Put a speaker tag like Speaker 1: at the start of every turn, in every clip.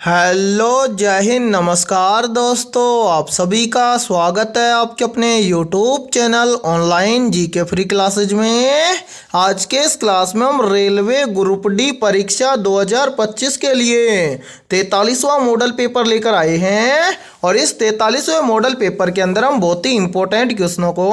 Speaker 1: Hello, जय हिंद, नमस्कार दोस्तों। आप सभी का स्वागत है आपके अपने YouTube channel online GK free classes में। आज के इस क्लास में हम रेलवे ग्रुप डी परीक्षा 2025 के लिए 43वां मॉडल पेपर लेकर आए हैं और इस 43वें मॉडल पेपर के अंदर हम बहुत ही इंपॉर्टेंट क्वेश्चनों को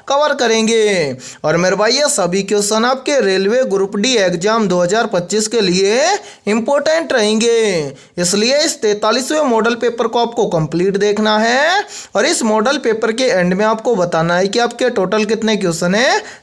Speaker 1: कवर करेंगे। और मेरे भाई ये सभी क्वेश्चन आपके रेलवे ग्रुप डी एग्जाम 2025 के लिए इंपॉर्टेंट रहेंगे, इसलिए इस 43वें मॉडल पेपर को आपको कंप्लीट देखना है और इस मॉडल पेपर के एंड में आपको बताना है कि आपके टोटल कितने क्वेश्चन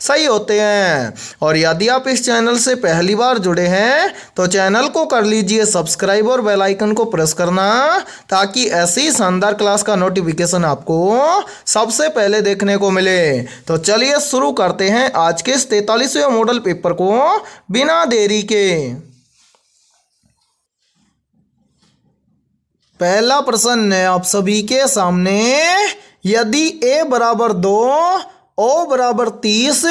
Speaker 1: सही होते हैं। और यदि आप इस चैनल से पहली बार जुड़े हैं तो चैनल को कर लीजिए सब्सक्राइब और बेल आइकन को प्रेस करना, ताकि ऐसी शानदार क्लास का नोटिफिकेशन आपको सबसे पहले देखने को मिले। तो चलिए शुरू करते हैं आज के इस 43वें मॉडल पेपर को बिना देरी के। पहला प्रश्न है आप सभी के सामने, यदि a बराबर 2, o बराबर 30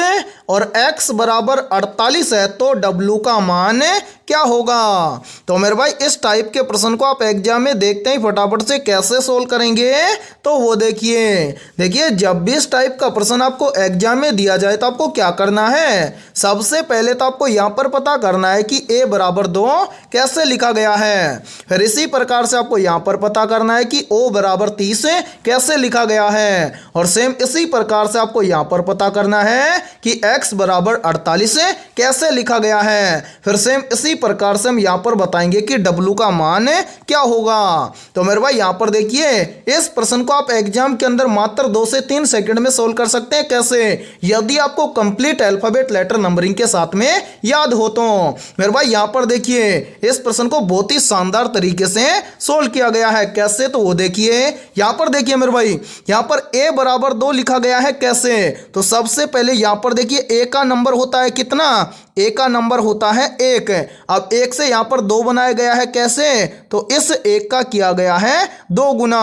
Speaker 1: और x बराबर 48 है तो w का मान क्या होगा। तो मेरे भाई इस टाइप के प्रश्न को आप एग्जाम में देखते ही फटाफट से कैसे सोल्व करेंगे, तो वो देखिए जब भी इस टाइप का प्रश्न आपको एग्जाम में दिया जाए तो आपको क्या करना है। सबसे पहले तो आपको यहाँ पर पता करना है कि a बराबर 2 कैसे लिखा गया है। फिर इसी प्रकार से आपको यहाँ पर पता करना है कि o बराबर 30 कैसे लिखा गया है। और सेम इसी प्रकार से आपको यहाँ पर पता करना है कि x बराबर 48 कैसे लिखा गया है। फिर सेम इसी प्रकार से हम यहाँ पर बताएंगे कि w का मान क्या होगा। तो मेरे भाई यहाँ पर देखिए इस प्रश्न को आप एग्जाम के अंदर मात्र 2 से 3 सेकंड में सोल्व कर सकते हैं। कैसे? यदि आपको कंप्लीट अल्फाबेट लेटर नंबरिंग के साथ में याद हो तो। मेरे भाई यहाँ पर देखिए इस प्रश्न को बहुत ही शानदार तरीके से सोल्व किया गया है। कैसे? तो वो देखिए यहाँ पर देखिए मेरे भाई यहाँ पर a बराबर 2 लिखा गया है। कैसे? तो सबसे पहले यहाँ पर देखिए a का नंबर होता है कितना, a का नंबर होता है 1। अब 1 से यहाँ पर 2 बनाया गया है। कैसे? तो इस 1 का किया गया है 2 गुना,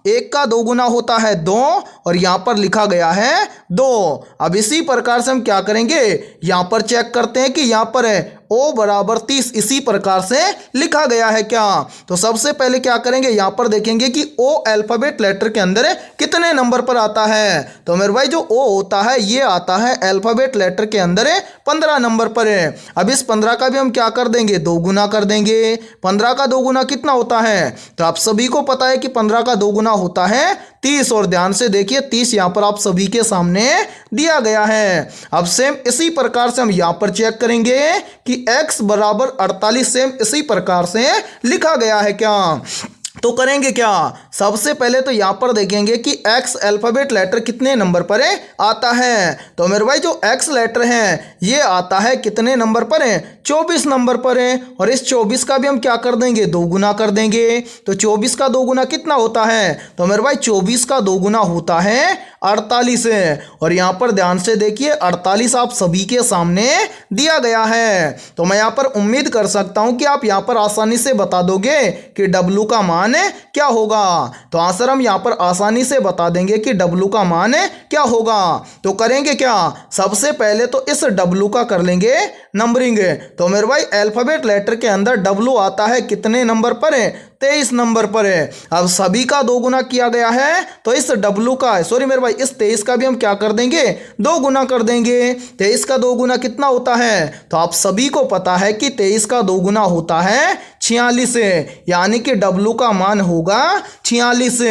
Speaker 1: 1 का 2 गुना होता है 2 और यहाँ पर लिखा गया है 2। अब इसी प्रकार से हम क्या करेंगे, यहाँ पर चेक करते हैं कि यहाँ पर है o बराबर 30 इसी प्रकार से लिखा गया है क्या। तो सबसे पहले क्या करेंगे, यहाँ पर देखेंगे कि o अल्फाबेट लेटर के अंदर कितने नंबर पर आता है। तो मेरे भाई जो o होता है ये आता है अल्फाबेट लेटर के अंदर 15 नंबर पर है। अब इस 15 का भी हम क्या कर देंगे, 2 गुना कर देंगे। 15 का 2 गुना कितना होता है, तो आप सभी को पता है कि 15 का 2 गुना होता है 30। और ध्यान से देखिए 30 यहाँ पर आप सभी के सामने दिया गया है। अब सेम इसी प्रकार से हम यहाँ पर चेक करेंगे कि x बराबर 48 सेम इसी प्रकार से लिखा गया है क्या। तो करेंगे क्या, सबसे पहले तो यहाँ पर देखेंगे कि x अल्फाबेट लेटर कितने नंबर पर आता है। तो मेरे भाई जो x लेटर है ये आता है कितने नंबर पर है, 24 नंबर पर है। और इस 24 का भी हम क्या कर देंगे, 2 गुना कर देंगे। तो 24 का 2 गुना कितना होता है, तो मेरे भाई 24 का 2 गुना होता है 48 है। और यहाँ पर ध्यान से देखिए 48 आप सभी के सामने दिया गया है। तो मैं यहाँ पर उम्मीद कर सकता हूँ कि आप यहाँ पर आसानी से बता दोगे कि w का मान क्या होगा। तो आंसर हम यहां पर आसानी से बता देंगे कि w का मान क्या होगा। तो करेंगे क्या, सबसे पहले तो इस w का कर लेंगे नंबरिंग। तो मेरे भाई अल्फाबेट लेटर के अंदर w आता है कितने नंबर पर है, 23 नंबर पर है। अब सभी का 2 गुना किया गया है तो इस w का सॉरी मेरे भाई इस 23 का भी हम क्या कर देंगे, 2 गुना कर देंगे। 23 का 2 गुना कितना होता है, तो आप सभी को पता है कि 23 का 2 गुना होता है 46, यानी कि w का मान होगा 46।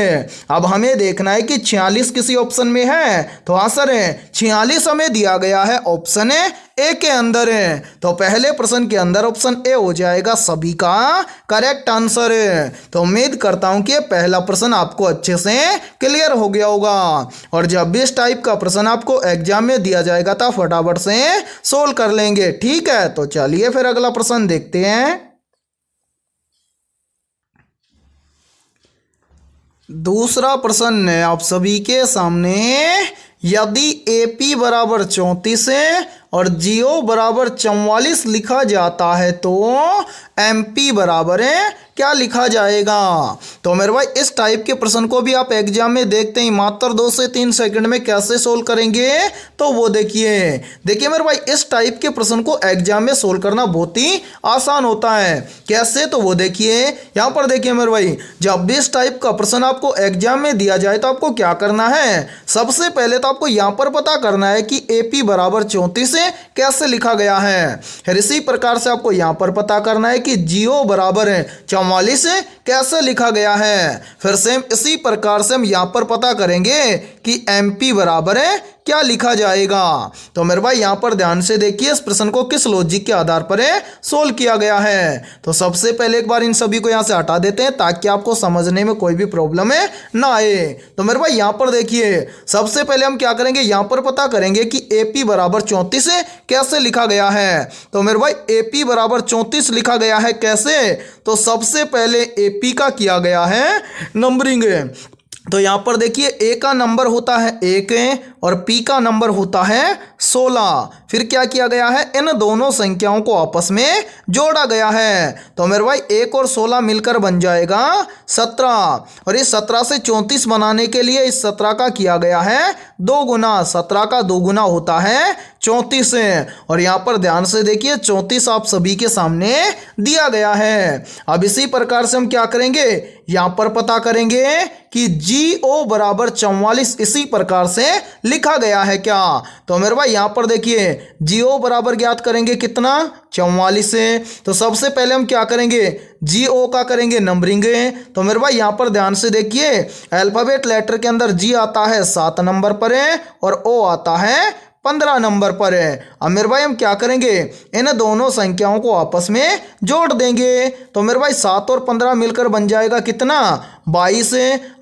Speaker 1: अब हमें देखना है कि 46 किसी ऑप्शन में है, तो आंसर है 46 हमें दिया गया है ऑप्शन ए के अंदर है। तो पहले प्रश्न के अंदर ऑप्शन ए हो जाएगा सभी का करेक्ट आंसर है। तो उम्मीद करता हूं कि पहला प्रश्न आपको अच्छे से क्लियर हो गया होगा। और जब भी इस टाइप का प्रश्न आपको एग्जाम में दिया जाएगा तो फटाफट से सोल्व कर लेंगे। ठीक है, तो चलिए फिर अगला प्रश्न देखते हैं। दूसरा प्रश्न है आप सभी के सामने, यदि AP बराबर 34 और GO बराबर 44 लिखा जाता है तो MP बराबर क्या लिखा जाएगा। तो मेरे भाई इस टाइप के प्रश्न को भी आप एग्जाम में देखते ही मात्र 2 से 3 सेकंड में कैसे सोल्व करेंगे, तो वो देखिए मेरे भाई इस टाइप के प्रश्न को एग्जाम में सोल्व करना बहुत ही आसान होता है। कैसे, तो वो देखिए यहाँ पर देखिए मेरे भाई, जब भी इस टाइप का प्रश्न आपको एग्जाम में दिया जाए तो आपको क्या करना है, सबसे पहले तो आपको यहाँ पर पता करना है कि AP बराबर 34 कैसे लिखा गया है। फिर इसी प्रकार से आपको यहाँ पर पता करना है कि GO बराबर 44 कैसे लिखा गया है। फिर सेम इसी प्रकार से हम यहाँ पर पता करेंगे कि MP बराबर क्या लिखा जाएगा। तो मेरे भाई यहाँ पर ध्यान से देखिए इस प्रश्न को किस लॉजिक के आधार पर सोल्व किया गया है। तो सबसे पहले एक बार इन सभी को यहाँ से हटा देते हैं ताकि आपको समझने में कोई भी प्रॉब्लम ना आए। तो मेरे भाई यहाँ पर देखिए सबसे पहले हम क्या करेंगे, यहाँ पर पता करेंगे कि AP बराबर 34 कैसे लिखा गया है। तो मेरे भाई AP बराबर 34 लिखा गया है कैसे, तो सबसे पहले AP का किया गया है नंबरिंग। तो यहाँ पर देखिए A का नंबर होता है 1 और P का नंबर होता है 16। फिर क्या किया गया है, इन दोनों संख्याओं को आपस में जोड़ा गया है। तो मेरे भाई 1 और 16 मिलकर बन जाएगा 17, और इस 17 से 34 बनाने के लिए इस 17 का किया गया है 2 गुना। 17 का 2 गुना होता है 34। और यहाँ पर ध्यान से देखिए 34 आप सभी के सामने दिया गया है। अब इसी प्रकार से हम क्या करेंगे, यहाँ पर पता करेंगे कि GO बराबर 44 इसी प्रकार से लिखा गया है क्या। तो मेरे भाई यहाँ पर देखिए GO बराबर ज्ञात करेंगे कितना, 44 है। तो सबसे पहले हम क्या करेंगे, GO का करेंगे नंबरिंग। तो मेरे भाई यहाँ पर ध्यान से देखिए अल्फाबेट लेटर के अंदर G आता है 7 नंबर पर और O आता है 15 नंबर पर है। अब मेरे भाई हम क्या करेंगे, इन दोनों संख्याओं को आपस में जोड़ देंगे। तो मेरे भाई 7 और 15 मिलकर बन जाएगा कितना, 22।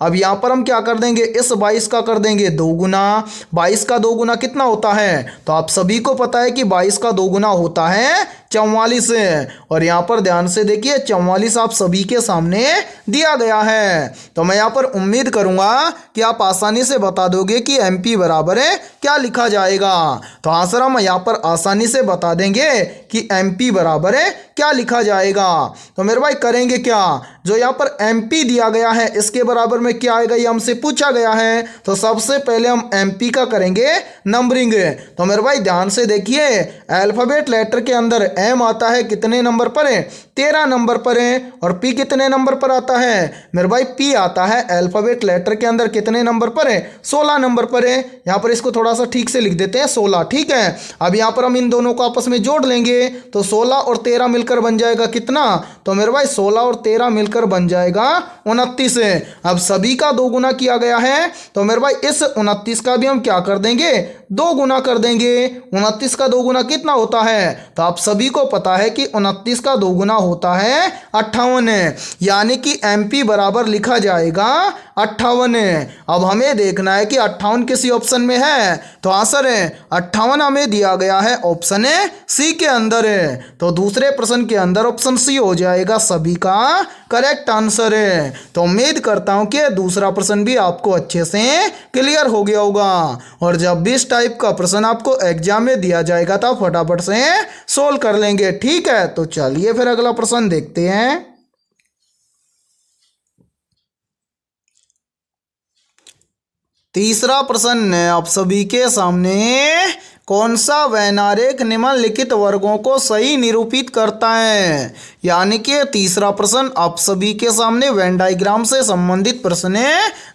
Speaker 1: अब यहाँ पर हम क्या कर देंगे, इस 22 का कर देंगे 2 गुना। 22 का 2 गुना कितना होता है, तो आप सभी को पता है कि 22 का 2 गुना होता है 44। और यहाँ पर ध्यान से देखिए 44 आप सभी के सामने दिया गया है। तो मैं यहाँ पर उम्मीद करूँगा कि आप आसानी से बता दोगे कि MP बराबर क्या लिखा जाएगा। तो आंसर हम यहाँ पर आसानी से बता देंगे कि MP बराबर क्या लिखा जाएगा। तो मेरे भाई करेंगे क्या, जो यहाँ पर MP दिया गया है इसके बराबर में क्या आएगा, ये हमसे पूछा गया है। तो सबसे पहले हम MP का करेंगे नंबरिंग। तो मेरे भाई ध्यान से देखिए अल्फाबेट लेटर के अंदर M आता है कितने नंबर पर है, 13 नंबर पर है। और P कितने नंबर पर आता है, मेरे भाई P आता है अल्फाबेट लेटर के अंदर कितने नंबर पर है, 16 नंबर पर है। यहाँ पर इसको थोड़ा सा ठीक से लिख देते हैं 16, ठीक है। अब यहाँ पर हम इन दोनों को आपस में जोड़ लेंगे तो 16 और 13 मिलकर बन जाएगा कितना, तो मेरे भाई 16 और 13 मिलकर बन जाएगा 29। अब सभी का 2 गुना किया गया है तो मेरे भाई इस 29 का भी हम क्या कर देंगे, 2 गुना कर देंगे। 29 का 2 गुना कितना होता है, तो आप सभी को पता है कि 29 का 2 गुना होता है 58, यानी कि MP बराबर लिखा जाएगा 58। अब हमें देखना है कि 58 किसी ऑप्शन में है, तो आंसर है 58 हमें दिया गया है ऑप्शन C के अंदर है। तो दूसरे प्रश्न के अंदर ऑप्शन C हो जाएगा सभी का करेक्ट आंसर है। तो उम्मीद करता हूं कि दूसरा प्रश्न भी आपको अच्छे से क्लियर हो गया होगा। और जब भी इस टाइप का प्रश्न आपको एग्जाम में दिया जाएगा तो फटाफट से सोल्व कर लेंगे, ठीक है। तो चलिए फिर अगला प्रश्न देखते हैं। तीसरा प्रश्न आप सभी के सामने, कौन सा वैनारेख निम्नलिखित वर्गों को सही निरूपित करता है। यानी कि तीसरा प्रश्न आप सभी के सामने वेन डायग्राम से संबंधित प्रश्न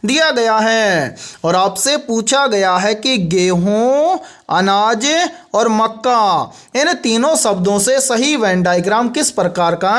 Speaker 1: दिया गया है और आपसे पूछा गया है कि गेहूं, अनाज और मक्का इन तीनों शब्दों से सही वेन डायग्राम किस प्रकार का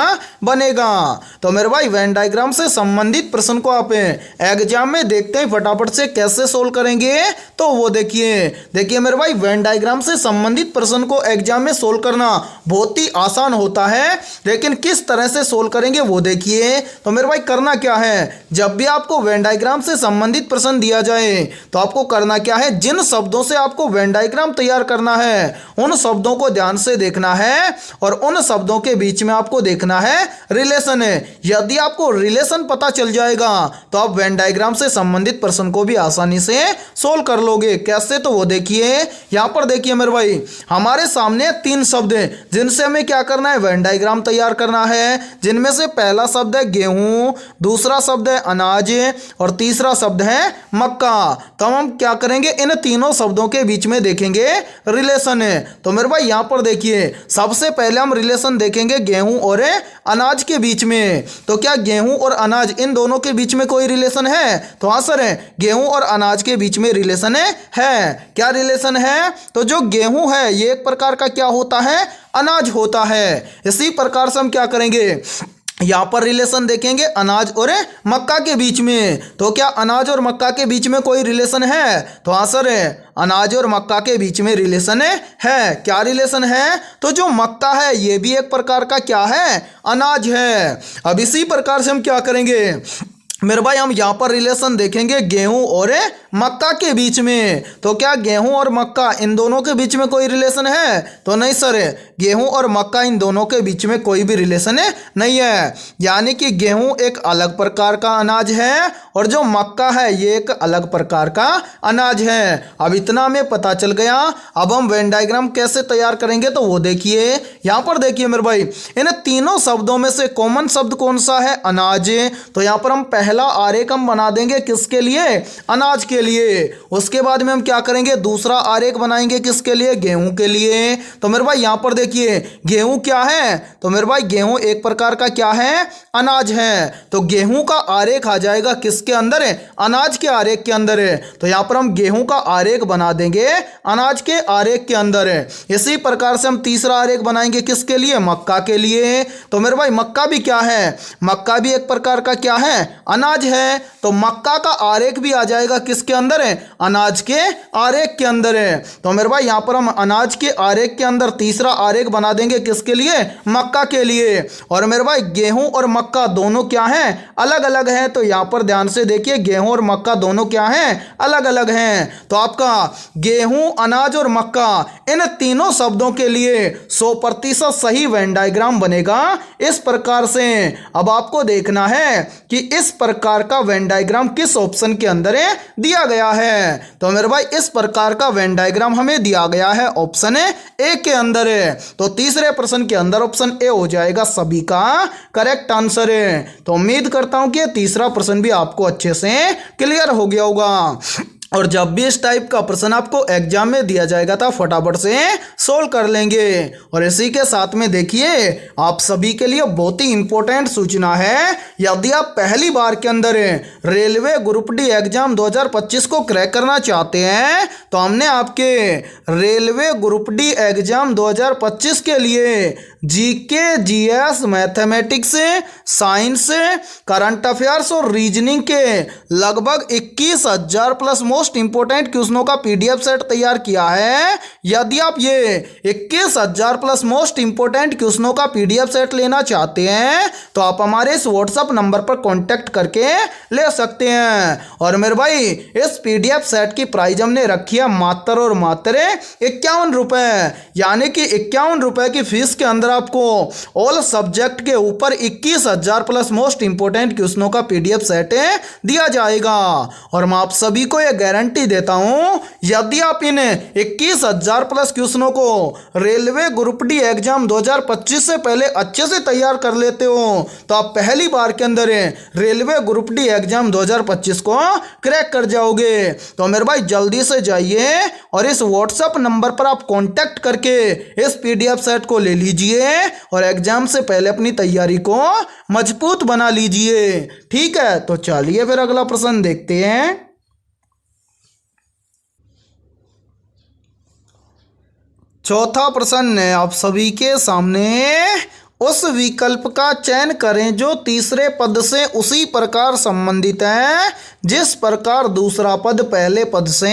Speaker 1: बनेगा। तो मेरे भाई वेन डायग्राम से संबंधित प्रश्न को आप एग्जाम में देखते हैं फटाफट से कैसे सोल्व करेंगे, तो वो देखिए मेरे भाई वेन डायग्राम से संबंधित प्रश्न को एग्जाम में सोल्व करना बहुत ही आसान होता है, लेकिन किस तरह से सोल्व करेंगे वो देखिए। तो मेरे भाई करना क्या है, जब भी आपको वेन डायग्राम से संबंधित प्रश्न दिया जाए तो आपको करना क्या है, जिन शब्दों से आपको वेन डायग्राम तैयार करना है उन शब्दों को ध्यान से देखना है और उन शब्दों के बीच में आपको देखना है रिलेशन है। यदि आपको रिलेशन पता चल जाएगा तो आप वेन डायग्राम से संबंधित प्रश्न को भी आसानी से सोल्व कर लोगे। कैसे, तो वो देखिए यहाँ पर देखिए मेरे भाई, हमारे सामने 3 शब्द हैं जिनसे हमें क्या करना है, वेन डायग्राम तैयार करना है। जिनमें से पहला शब्द है गेहूं, दूसरा शब्द है अनाज और तीसरा शब्द है मक्का। तो हम क्या करेंगे, इन तीनों शब्दों के बीच में देखेंगे रिलेशन है। तो मेरे भाई यहाँ पर देखिए, सबसे पहले हम रिलेशन देखेंगे गेहूं और अनाज के बीच में। तो क्या गेहूं और अनाज इन दोनों के बीच में कोई रिलेशन है? तो हाँ सर, है, गेहूं और अनाज के बीच में रिलेशन है। क्या रिलेशन है? तो जो गेहूं है ये एक प्रकार का क्या होता है, अनाज होता है। इसी प्रकार से हम क्या करेंगे, यहाँ पर रिलेशन देखेंगे अनाज और मक्का के बीच में। तो क्या अनाज और मक्का के बीच में कोई रिलेशन है? तो हाँ सर, है, अनाज और मक्का के बीच में रिलेशन है। क्या रिलेशन है? तो जो मक्का है ये भी एक प्रकार का क्या है, अनाज है। अब इसी प्रकार से हम क्या करेंगे मेरे भाई, हम यहाँ पर रिलेशन देखेंगे गेहूं और मक्का के बीच में। तो क्या गेहूं और मक्का इन दोनों के बीच में कोई रिलेशन है? तो नहीं सर, गेहूं और मक्का इन दोनों के बीच में कोई भी रिलेशन नहीं है। यानी कि गेहूं एक अलग प्रकार का अनाज है और जो मक्का है ये एक अलग प्रकार का अनाज है। अब इतना हमें पता चल गया। अब हम वेन डायग्राम कैसे तैयार करेंगे तो वो देखिए, यहाँ पर देखिए मेरे भाई, इन तीनों शब्दों में से कॉमन शब्द कौन सा है, अनाज। तो यहाँ पर हम पहला आरेख हम बना देंगे किसके लिए, अनाज के लिए। उसके बाद में हम क्या करेंगे, दूसरा आरेख बनाएंगे किसके लिए, गेहूं के लिए। तो मेरे भाई यहाँ पर देखिए, गेहूं क्या है, तो मेरे भाई गेहूं एक प्रकार का क्या है, अनाज है। तो गेहूं का आरेख आ जाएगा किसके अंदर है, अनाज के आरेख के अंदर है। तो यहाँ पर हम गेहूं का आरेख बना देंगे अनाज के आरेख के अंदर है। इसी प्रकार से हम तीसरा आरेख बनाएंगे किसके लिए, मक्का के लिए। तो मेरे भाई मक्का भी क्या है, मक्का भी एक प्रकार का क्या है, अनाज है। तो मक्का का आरेख भी आ जाएगा किसके अंदर है, अनाज के आरेख के अंदर है। तो मेरे भाई यहाँ पर हम अनाज के आरेख के अंदर तीसरा आरेख बना देंगे किसके लिए, मक्का के लिए। और मेरे भाई गेहूं और मक्का दोनों क्या हैं, अलग अलग हैं। तो यहाँ पर ध्यान से देखिए, गेहूं और मक्का दोनों क्या हैं, अलग अलग हैं। तो आपका गेहूं, अनाज और मक्का इन तीनों शब्दों के लिए 100% सही वेन डायग्राम बनेगा इस प्रकार से। अब आपको देखना है कि इस प्रकार का वेन डायग्राम किस ऑप्शन के अंदर है दिया गया है। तो मेरे भाई इस प्रकार का वेन डायग्राम हमें दिया गया है ऑप्शन ए के अंदर है। तो तीसरे प्रश्न के अंदर ऑप्शन ए हो जाएगा सभी का करेक्ट आंसर है। तो उम्मीद करता हूं कि तीसरा प्रश्न भी आपको अच्छे से क्लियर हो गया होगा। और जब भी इस टाइप का प्रश्न आपको एग्जाम में दिया जाएगा तो फटाफट से सोल्व कर लेंगे। और इसी के साथ में देखिए, आप सभी के लिए बहुत ही इंपॉर्टेंट सूचना है। यदि आप पहली बार के अंदर रेलवे ग्रुप डी एग्जाम 2025 को क्रैक करना चाहते हैं तो हमने आपके रेलवे ग्रुप डी एग्जाम 2025 के लिए GK, GS, mathematics, science, current affairs और रीजनिंग के लगभग 21,000 प्लस मोस्ट इंपोर्टेंट क्वेश्चनों का पीडीएफ सेट तैयार किया है। यदि आप ये 21,000 प्लस मोस्ट इंपोर्टेंट क्वेश्चनों का पीडीएफ सेट लेना चाहते हैं तो आप हमारे इस व्हाट्सएप नंबर पर कांटेक्ट करके ले सकते हैं। और मेरे भाई इस पीडीएफ सेट की प्राइस हमने रखी है मात्र और मात्र 51 रुपये। यानी कि 51 रुपये की फीस के अंदर आपको ऑल सब्जेक्ट के ऊपर 21,000 प्लस मोस्ट इंपोर्टेंट क्वेश्चनों का पीडीएफ सेट दिया जाएगा। और मैं आप सभी को यह गारंटी देता हूं, यदि आप इन 21,000 प्लस क्वेश्चनों को रेलवे ग्रुप डी एग्जाम 2025 से पहले अच्छे से तैयार कर लेते हो तो आप पहली बार के अंदर रेलवे ग्रुप डी एग्जाम 2025 को क्रैक कर जाओगे। तो मेरे भाई जल्दी से जाइए और इस व्हाट्सएप नंबर पर आप कांटेक्ट करके इस पीडीएफ सेट को ले लीजिए और एग्जाम से पहले अपनी तैयारी को मजबूत बना लीजिए। ठीक है, तो चलिए फिर अगला प्रश्न देखते हैं। चौथा प्रश्न है आप सभी के सामने। उस विकल्प का चयन करें जो तीसरे पद से उसी प्रकार संबंधित है जिस प्रकार दूसरा पद पहले पद से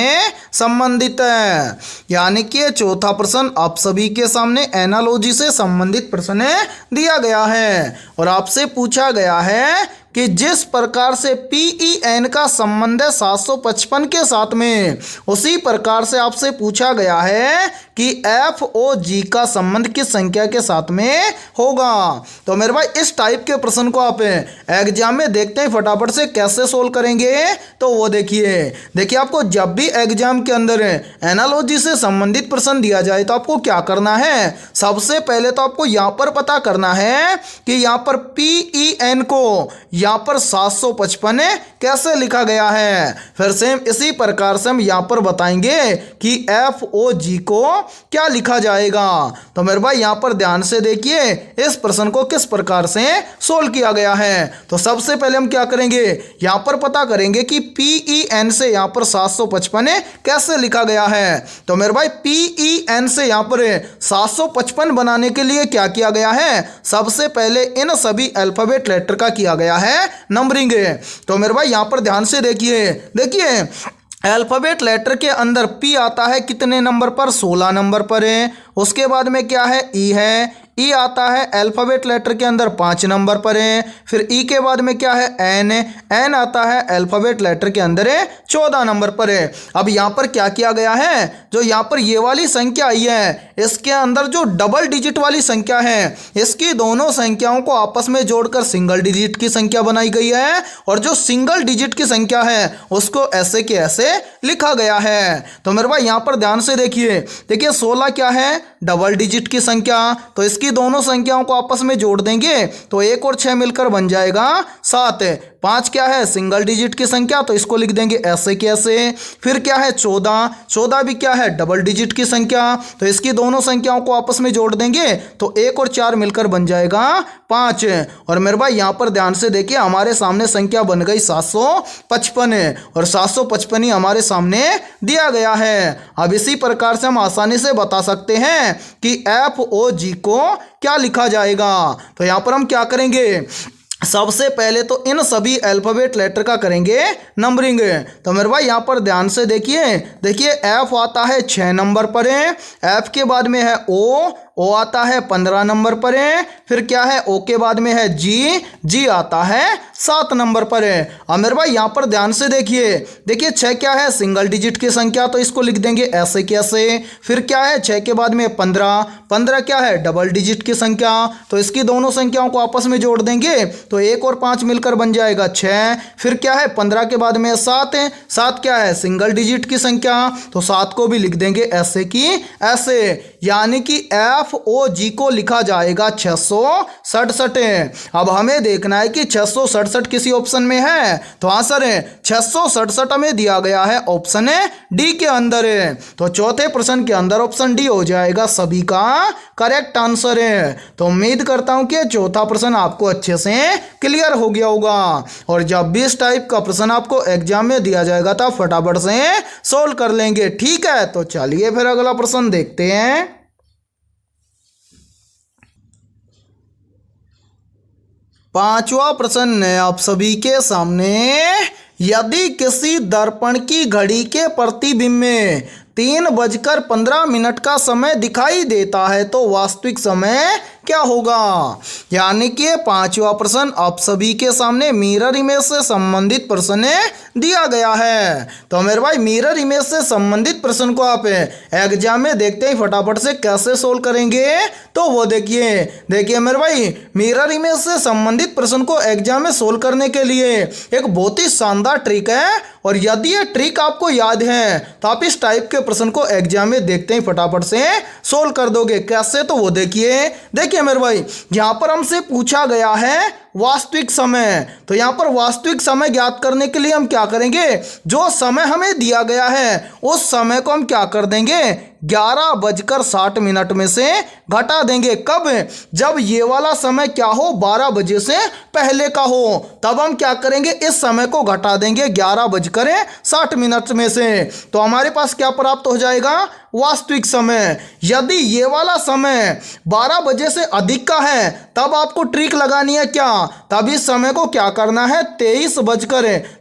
Speaker 1: संबंधित है। यानी कि चौथा प्रश्न आप सभी के सामने एनालॉजी से संबंधित प्रश्न दिया गया है और आपसे पूछा गया है कि जिस प्रकार से PEN का संबंध है 755 के साथ में, उसी प्रकार से आपसे पूछा गया है कि FOG का संबंध किस संख्या के साथ में होगा। तो मेरे भाई इस टाइप के प्रश्न को आप एग्जाम में देखते हैं फटाफट से कैसे सोल्व करेंगे। तो वो देखिए आपको जब भी एग्जाम के अंदर एनालॉजी से संबंधित प्रश्न दिया जाए तो आपको क्या करना है, सबसे पहले तो आपको यहाँ पर पता करना है कि यहाँ पर PEN को यहाँ पर 755 कैसे लिखा गया है। फिर सेम इसी प्रकार से हम यहाँ पर बताएंगे कि FOG को क्या लिखा जाएगा। तो मेरे भाई यहाँ पर ध्यान से देखिए इस प्रश्न को किस प्रकार से सोल्व किया गया है। तो सबसे पहले हम क्या करेंगे, यहाँ पर पता करेंगे कि PEN से यहाँ पर 755 कैसे लिखा गया है। तो मेरे भाई PEN से यहाँ पर 755 बनाने के लिए क्या किया गया है, सबसे पहले इन सभी अल्फाबेट लेटर का किया गया है नंबरिंग। तो मेरे भाई यहाँ पर ध्यान से देखिए अल्फाबेट लेटर के अंदर P आता है कितने नंबर पर, 16 नंबर पर है। उसके बाद में क्या है, E है, E आता है अल्फाबेट लेटर के अंदर 5 नंबर पर है। फिर E के बाद में क्या है, N आता है अल्फाबेट लेटर के अंदर 14 नंबर पर है। अब यहाँ पर क्या किया गया है, जो यहाँ पर ये वाली संख्या आई है इसके अंदर जो डबल डिजिट वाली संख्या है, इसकी दोनों संख्याओं को आपस में जोड़कर सिंगल डिजिट की संख्या बनाई गई है, और जो सिंगल डिजिट की संख्या है उसको ऐसे के ऐसे लिखा गया है। तो मेरे भाई यहाँ पर ध्यान से देखिए 16 क्या है, डबल डिजिट की संख्या, तो इसकी दोनों संख्याओं को आपस में जोड़ देंगे तो 1 और 6 मिलकर बन जाएगा 7। 5 क्या है, सिंगल डिजिट की संख्या, तो इसको लिख देंगे ऐसे के ऐसे। फिर क्या है 14 भी क्या है, डबल डिजिट की संख्या, तो इसकी दोनों संख्याओं को आपस में जोड़ देंगे तो 1 और 4 मिलकर बन जाएगा 5। और मेरे भाई यहाँ पर ध्यान से देखिए हमारे सामने संख्या बन गई 755, और 755 ही हमारे सामने दिया गया है। अब इसी प्रकार से हम आसानी से बता सकते हैं कि FOG को क्या लिखा जाएगा। तो यहाँ पर हम क्या करेंगे, सबसे पहले तो इन सभी अल्फाबेट लेटर का करेंगे नंबरिंग। तो मेरे भाई यहाँ पर ध्यान से देखिए F आता है 6 नंबर पर है, F के बाद में है O आता है 15 नंबर पर है। फिर क्या है, O के बाद में है G आता है 7 नंबर पर है। अब मेरे भाई यहाँ पर ध्यान से देखिए 6 क्या है, सिंगल डिजिट की संख्या, तो इसको लिख देंगे ऐसे कैसे। फिर क्या है 6 के बाद में 15 क्या है, डबल डिजिट की संख्या, तो इसकी दोनों संख्याओं को आपस में जोड़ देंगे तो 1 और 5 मिलकर बन जाएगा 6। फिर क्या है 15 के बाद में 7 क्या है, सिंगल डिजिट की संख्या, तो 7 को भी लिख देंगे ऐसे की ऐसे। यानी कि FOG को लिखा जाएगा 667। अब हमें देखना है कि 667 किसी ऑप्शन में है, तो आंसर है 667 हमें दिया गया है ऑप्शन D के अंदर है। तो चौथे प्रश्न के अंदर ऑप्शन D हो जाएगा सभी का करेक्ट आंसर है। तो उम्मीद करता हूं कि चौथा प्रश्न आपको अच्छे से क्लियर हो गया होगा, और जब भी इस टाइप का प्रश्न आपको एग्जाम में दिया जाएगा तो फटाफट से सोल्व कर लेंगे। ठीक है, तो चलिए फिर अगला प्रश्न देखते हैं। 5वां प्रश्न है आप सभी के सामने, यदि किसी दर्पण की घड़ी के प्रतिबिंब में 3:15 का समय दिखाई देता है तो वास्तविक समय क्या होगा। यानी कि 5वां प्रश्न आप सभी के सामने मिरर इमेज से संबंधित प्रश्न दिया गया है। तो मेरे भाई मिरर इमेज से संबंधित प्रश्न को आप एग्जाम में देखते ही फटाफट से कैसे सोल्व करेंगे। तो वो देखिए मेरे भाई मिरर इमेज से संबंधित प्रश्न को एग्जाम में सोल्व करने के लिए एक बहुत ही शानदार ट्रिक है, और यदि ये ट्रिक आपको याद है तो आप इस टाइप के प्रश्न को एग्जाम में देखते ही फटाफट से सोल्व कर दोगे। कैसे, तो वो देखिए मेरे भाई यहाँ पर हमसे पूछा गया है वास्तविक समय। तो यहाँ पर वास्तविक समय ज्ञात करने के लिए हम क्या करेंगे, जो समय हमें दिया गया है उस समय को हम क्या कर देंगे, 11:60 में से घटा देंगे। कब, जब ये वाला समय क्या हो, 12 बजे से पहले का हो, तब हम क्या करेंगे, इस समय को घटा देंगे 11:60 में से। तो हमारे पास क्या प्राप्त हो जाएगा, वास्तविक समय। यदि ये वाला समय 12 बजे से अधिक का है तब आपको ट्रिक लगानी है क्या, तब इस समय को क्या करना है,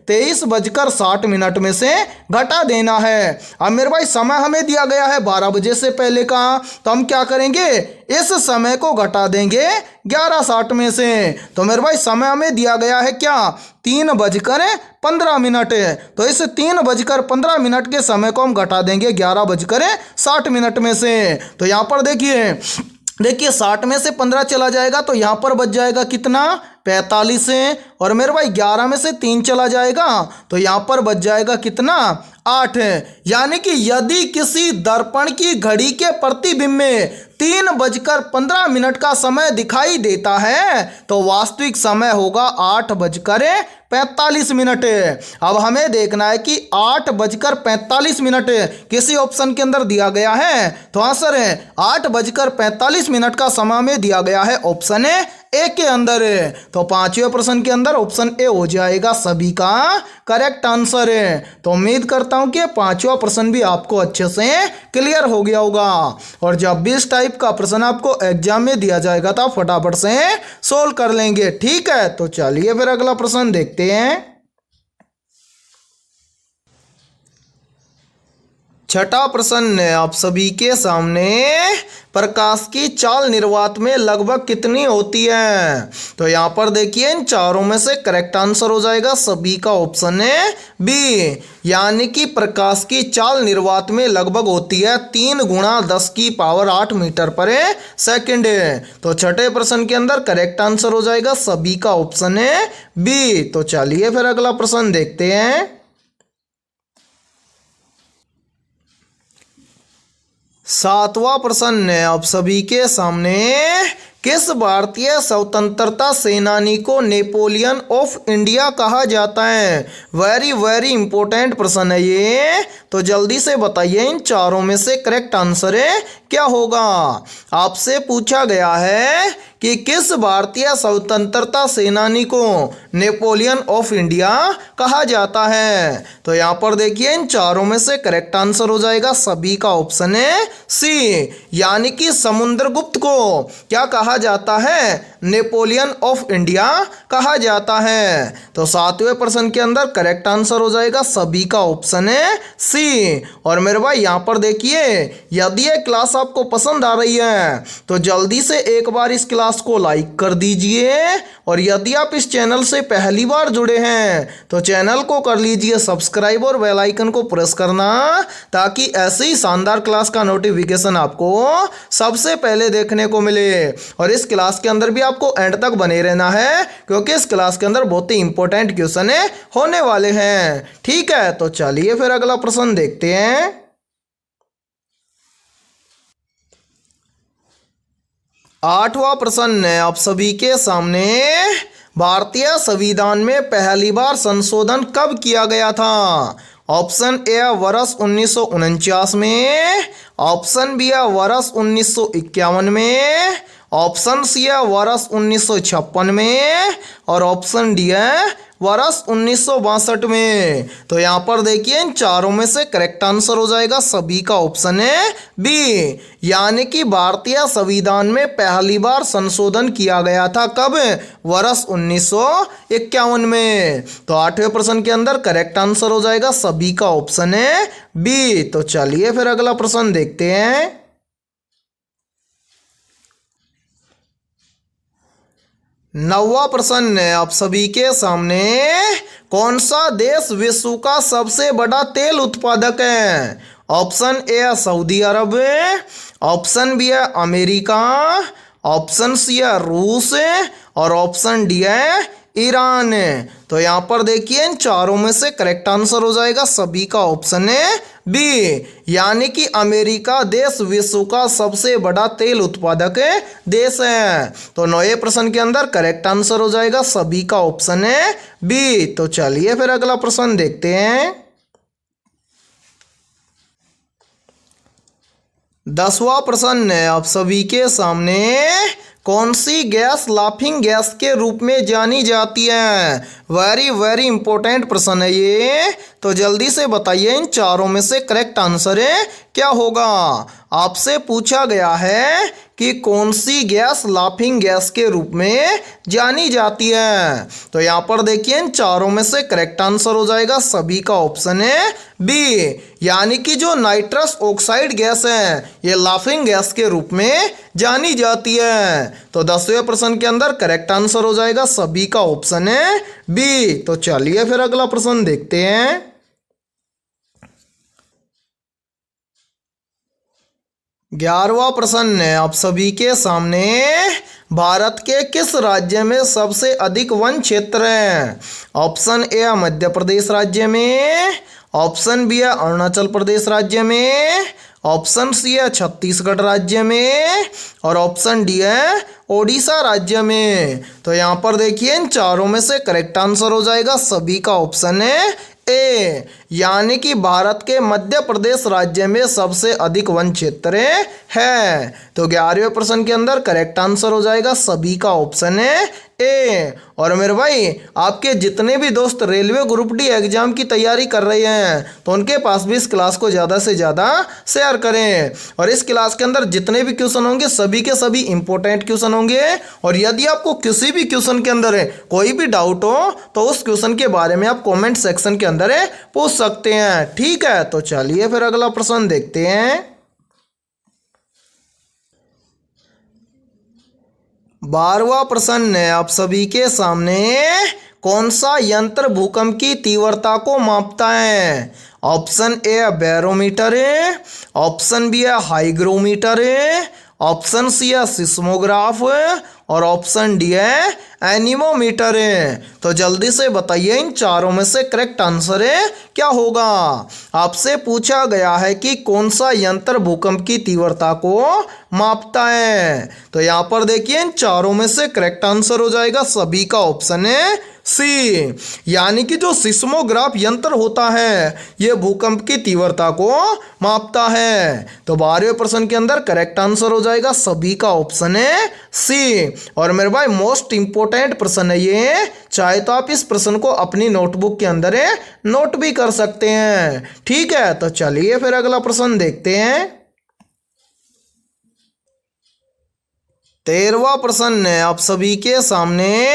Speaker 1: 23:60 में से घटा देना है। अब मेरे भाई समय हमें दिया गया है 12 बजे से पहले का, तो हम क्या करेंगे, इस समय को घटा देंगे 11:60 में से। तो मेरे भाई समय हमें दिया गया है क्या, 3:15। तो इस 3:15 के समय को हम घटा देंगे 11:60 में से। तो यहाँ पर देखिए 60 में से 15 चला जाएगा तो यहाँ पर बच जाएगा कितना, 45 है। और मेरे भाई 11 में से 3 चला जाएगा तो यहाँ पर बच जाएगा कितना, 8 है। यानी कि यदि किसी दर्पण की घड़ी के प्रतिबिंब में 3:15 का समय दिखाई देता है तो वास्तविक समय होगा 8:45। अब हमें देखना है कि 8:45 किसी ऑप्शन के अंदर दिया गया है, तो आंसर है 8:45 का समय हमें दिया गया है ऑप्शन ए के अंदर। तो पांचवें प्रश्न के अंदर ऑप्शन ए हो जाएगा सभी का करेक्ट आंसर है। तो उम्मीद करता हूं कि पांचवा प्रश्न भी आपको अच्छे से क्लियर हो गया होगा। और जब भी इस टाइप का प्रश्न आपको एग्जाम में दिया जाएगा तो आप फटाफट से सोल्व कर लेंगे, ठीक है। तो चलिए फिर अगला प्रश्न देखते हैं। छठा प्रश्न है आप सभी के सामने, प्रकाश की चाल निर्वात में लगभग कितनी होती है। तो यहाँ पर देखिए इन चारों में से करेक्ट आंसर हो जाएगा सभी का ऑप्शन है बी, यानी कि प्रकाश की चाल निर्वात में लगभग होती है 3 × 10⁸ मीटर पर सेकंड। तो छठे प्रश्न के अंदर करेक्ट आंसर हो जाएगा सभी का ऑप्शन है बी। तो चलिए फिर अगला प्रश्न देखते हैं। सातवां प्रश्न है आप सभी के सामने, किस भारतीय स्वतंत्रता सेनानी को नेपोलियन ऑफ इंडिया कहा जाता है। वेरी वेरी इंपॉर्टेंट प्रश्न है ये, तो जल्दी से बताइए इन चारों में से करेक्ट आंसर है क्या होगा। आपसे पूछा गया है कि किस भारतीय स्वतंत्रता सेनानी को नेपोलियन ऑफ इंडिया कहा जाता है। तो यहाँ पर देखिए इन चारों में से करेक्ट आंसर हो जाएगा सभी का ऑप्शन है सी, यानी कि समुद्रगुप्त को क्या कहा जाता है, नेपोलियन ऑफ इंडिया कहा जाता है। तो सातवें प्रश्न के अंदर करेक्ट आंसर हो जाएगा सभी का ऑप्शन है सी। और मेरे भाई यहाँ पर देखिए यदि ये क्लास आपको पसंद आ रही है तो जल्दी से एक बार इस क्लास को लाइक कर दीजिए, और यदि आप इस चैनल से पहली बार जुड़े हैं तो चैनल को कर लीजिए सब्सक्राइब और बेल आइकन को प्रेस करना, ताकि ऐसे ही शानदार क्लास का नोटिफिकेशन आपको सबसे पहले देखने को मिले। और इस क्लास के अंदर भी आपको एंड तक बने रहना है, क्योंकि इस क्लास के अंदर बहुत ही इंपॉर्टेंट क्वेश्चन होने वाले हैं, ठीक है। तो चलिए फिर अगला प्रश्न देखते हैं। आठवां प्रश्न है आप सभी के सामने, भारतीय संविधान में पहली बार संशोधन कब किया गया था। ऑप्शन ए वर्ष 1949 में, ऑप्शन बी है वर्ष 1951 में, ऑप्शन सी है वर्ष 1956 में, और ऑप्शन डी है वर्ष 1962 में। तो यहाँ पर देखिए इन चारों में से करेक्ट आंसर हो जाएगा सभी का ऑप्शन है बी, यानी कि भारतीय संविधान में पहली बार संशोधन किया गया था कब, वर्ष 1951 में। तो आठवें प्रश्न के अंदर करेक्ट आंसर हो जाएगा सभी का ऑप्शन है बी। तो चलिए फिर अगला प्रश्न देखते हैं। नौवां प्रश्न है आप सभी के सामने, कौन सा देश विश्व का सबसे बड़ा तेल उत्पादक है। ऑप्शन ए है सऊदी अरब, ऑप्शन बी है अमेरिका, ऑप्शन सी है रूस, और ऑप्शन डी है ईरान। तो यहाँ पर देखिए इन चारों में से करेक्ट आंसर हो जाएगा सभी का ऑप्शन है बी, यानी कि अमेरिका देश विश्व का सबसे बड़ा तेल उत्पादक देश है। तो नौवें प्रश्न के अंदर करेक्ट आंसर हो जाएगा सभी का ऑप्शन है बी। तो चलिए फिर अगला प्रश्न देखते हैं। 10वां प्रश्न है आप सभी के सामने, कौन सी गैस लाफिंग गैस के रूप में जानी जाती है। वेरी वेरी इंपॉर्टेंट प्रश्न है ये, तो जल्दी से बताइए इन चारों में से करेक्ट आंसर है क्या होगा। आपसे पूछा गया है कि कौन सी गैस लाफिंग गैस के रूप में जानी जाती है। तो यहाँ पर देखिए इन चारों में से करेक्ट आंसर हो जाएगा सभी का ऑप्शन है बी, यानी कि जो नाइट्रस ऑक्साइड गैस है ये लाफिंग गैस के रूप में जानी जाती है। तो 10वें प्रश्न के अंदर करेक्ट आंसर हो जाएगा सभी का ऑप्शन है बी। तो चलिए फिर अगला प्रश्न देखते हैं। 11वां प्रश्न है आप सभी के सामने, भारत के किस राज्य में सबसे अधिक वन क्षेत्र है। ऑप्शन ए है मध्य प्रदेश राज्य में, ऑप्शन बी है अरुणाचल प्रदेश राज्य में, ऑप्शन सी है छत्तीसगढ़ राज्य में और ऑप्शन डी है ओडिशा राज्य में। तो यहाँ पर देखिए इन चारों में से करेक्ट आंसर हो जाएगा सभी का ऑप्शन है ए, यानी कि भारत के मध्य प्रदेश राज्य में सबसे अधिक वन क्षेत्र है। तो 11वें प्रश्न के अंदर करेक्ट आंसर हो जाएगा सभी का ऑप्शन है ए। और मेरे भाई आपके जितने भी दोस्त रेलवे ग्रुप डी एग्जाम की तैयारी कर रहे हैं तो उनके पास भी इस क्लास को ज़्यादा से ज़्यादा शेयर करें। और इस क्लास के अंदर जितने भी क्वेश्चन होंगे सभी के सभी इंपॉर्टेंट क्वेश्चन होंगे। और यदि आपको किसी भी क्वेश्चन के अंदर कोई भी डाउट हो तो उस क्वेश्चन के बारे में आप कॉमेंट सेक्शन के अंदर पूछ सकते हैं, ठीक है। तो चलिए फिर अगला प्रश्न देखते हैं। 12वां प्रश्न है आप सभी के सामने, कौन सा यंत्र भूकंप की तीव्रता को मापता है। ऑप्शन ए है बैरोमीटर, ऑप्शन बी है हाइग्रोमीटर, ऑप्शन सी है सिस्मोग्राफ और ऑप्शन डी है एनीमोमीटर। तो जल्दी से बताइए इन चारों में से करेक्ट आंसर क्या होगा। आपसे पूछा गया है कि कौन सा यंत्र भूकंप की तीव्रता को मापता है। तो यहाँ पर देखिए इन चारों में से करेक्ट आंसर हो जाएगा सभी का ऑप्शन है सी, यानी कि जो सिस्मोग्राफ यंत्र होता है ये भूकंप की तीव्रता को मापता है। तो 12वें प्रश्न के अंदर करेक्ट आंसर हो जाएगा सभी का ऑप्शन है सी। और मेरे भाई मोस्ट इंपोर्टेंट प्रश्न है ये, चाहे तो आप इस प्रश्न को अपनी नोटबुक के अंदर नोट भी कर सकते हैं, ठीक है। तो चलिए फिर अगला प्रश्न देखते हैं। 13वां प्रश्न है आप सभी के सामने,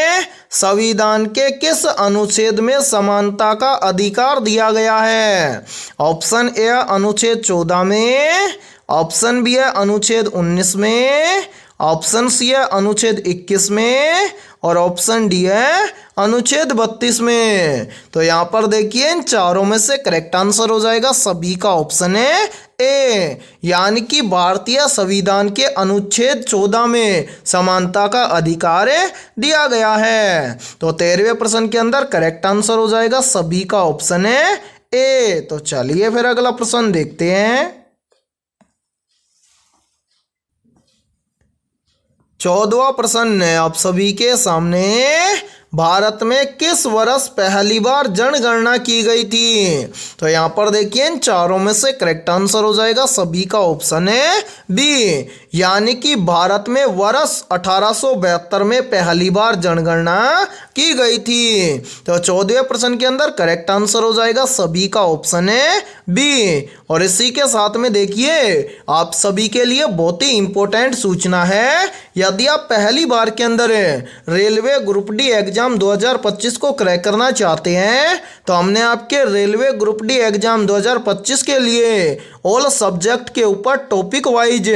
Speaker 1: संविधान के किस अनुच्छेद में समानता का अधिकार दिया गया है। ऑप्शन ए है अनुच्छेद 14 में, ऑप्शन बी है अनुच्छेद 19 में, ऑप्शन सी है अनुच्छेद 21 में और ऑप्शन डी है अनुच्छेद 32 में। तो यहाँ पर देखिए इन चारों में से करेक्ट आंसर हो जाएगा सभी का ऑप्शन है ए, यानी कि भारतीय संविधान के अनुच्छेद 14 में समानता का अधिकार दिया गया है। तो 13वें प्रश्न के अंदर करेक्ट आंसर हो जाएगा सभी का ऑप्शन है ए। तो चलिए फिर अगला प्रश्न देखते हैं। 14वां प्रश्न है आप सभी के सामने, भारत में किस वर्ष पहली बार जनगणना की गई थी। तो यहाँ पर देखिए इन चारों में से करेक्ट आंसर हो जाएगा सभी का ऑप्शन है बी, यानी कि भारत में वर्ष 1872 में पहली बार जनगणना की गई थी। तो 14वें प्रश्न के अंदर करेक्ट आंसर हो जाएगा सभी का ऑप्शन है बी। और इसी के साथ में देखिए आप सभी के लिए बहुत ही इंपॉर्टेंट सूचना है, यदि आप पहली बार के अंदर रेलवे ग्रुप डी एग्जाम 2025 को क्रैक करना चाहते हैं तो हमने आपके रेलवे ग्रुप डी एग्जाम 2025 के लिए ऑल सब्जेक्ट के ऊपर टॉपिक वाइज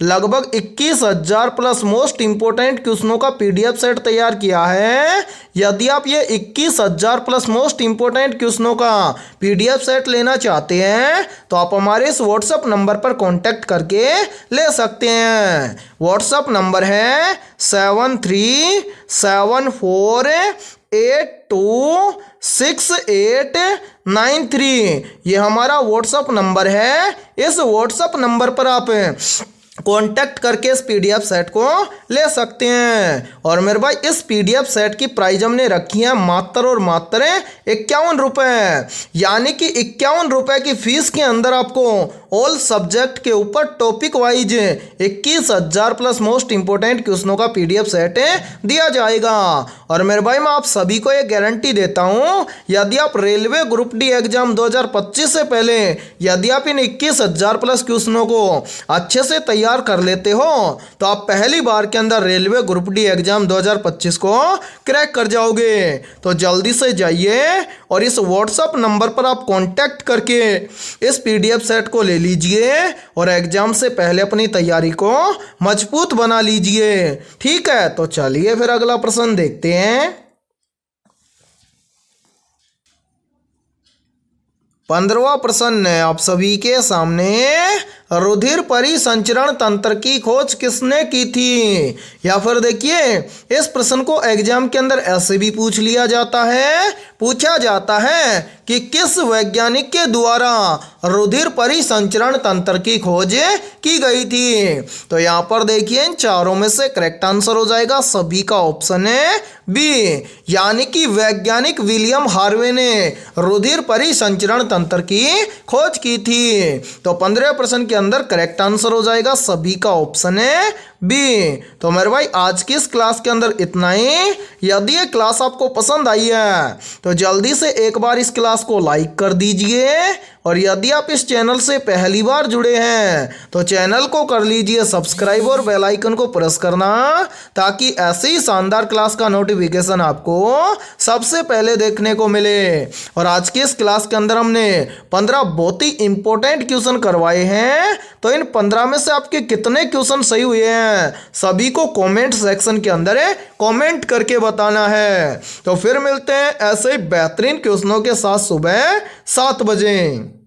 Speaker 1: लगभग 21,000 प्लस मोस्ट इंपोर्टेंट क्वेश्चनों का पीडीएफ सेट तैयार किया है। यदि आप ये 21,000 प्लस मोस्ट इंपोर्टेंट क्वेश्चनोों का पीडीएफ सेट लेना चाहते हैं तो आप हमारे इस व्हाट्सएप नंबर पर कांटेक्ट करके ले सकते हैं। व्हाट्सएप नंबर है 7374826893। ये हमारा व्हाट्सएप नंबर है। इस व्हाट्सएप नंबर पर आप कॉन्टैक्ट करके इस पीडीएफ सेट को ले सकते हैं। और मेरे भाई इस पीडीएफ सेट की प्राइस हमने रखी है मात्र और मात्र 51 रुपये, यानी कि 51 रुपये की फीस के अंदर आपको ऑल सब्जेक्ट के ऊपर topic wise 21,000 plus most important क्वेश्चनों का पीडीएफ सेट दिया जाएगा। और मेरे भाई मैं आप सभी को ये गारंटी देता हूँ, यदि आप रेलवे ग्रुप डी एग्जाम 2025 से पहले यदि आप इन 21,000 प्लस क्वेश्चनों को अच्छे से तैयार तैयार कर लेते हो तो आप पहली बार के अंदर रेलवे ग्रुप डी एग्जाम 2025 को क्रैक कर जाओगे। तो जल्दी से जाइए और इस व्हाट्सएप नंबर पर आप कांटेक्ट करके इस पीडीएफ सेट को ले लीजिए और एग्जाम से पहले अपनी तैयारी को मजबूत बना लीजिए। ठीक है, तो चलिए फिर अगला प्रश्न देखते हैं। 15वां प्रश्न है आप सभी के सामने, रुधिर परिसंचरण तंत्र की खोज किसने की थी? या फिर देखिए इस प्रश्न को एग्जाम के अंदर ऐसे भी पूछा जाता है कि किस वैज्ञानिक के द्वारा रुधिर परिसंचरण तंत्र की खोज की गई थी? तो यहाँ पर देखिए इन चारों में से करेक्ट आंसर हो जाएगा सभी का ऑप्शन है बी, यानी कि वैज्ञानिक विलियम हार्वे ने रुधिर परिसंचरण तंत्र की खोज की थी। तो 15वें प्रश्न के अंदर करेक्ट आंसर हो जाएगा सभी का ऑप्शन है बी। तो मेरे भाई आज की इस क्लास के अंदर इतना ही। यदि ये क्लास आपको पसंद आई है तो जल्दी से एक बार इस क्लास को लाइक कर दीजिए और यदि आप इस चैनल से पहली बार जुड़े हैं तो चैनल को कर लीजिए सब्सक्राइब और बेल आइकन को प्रेस करना, ताकि ऐसे ही शानदार क्लास का नोटिफिकेशन आपको सबसे पहले देखने को मिले। और आज की इस क्लास के अंदर हमने 15 बहुत ही इंपॉर्टेंट क्वेश्चन करवाए हैं। तो इन 15 में से आपके कितने क्वेश्चन सही हुए हैं सभी को कमेंट सेक्शन के अंदर कमेंट करके बताना है। तो फिर मिलते हैं ऐसे ही बेहतरीन क्वेश्चनों के साथ सुबह 7 बजे।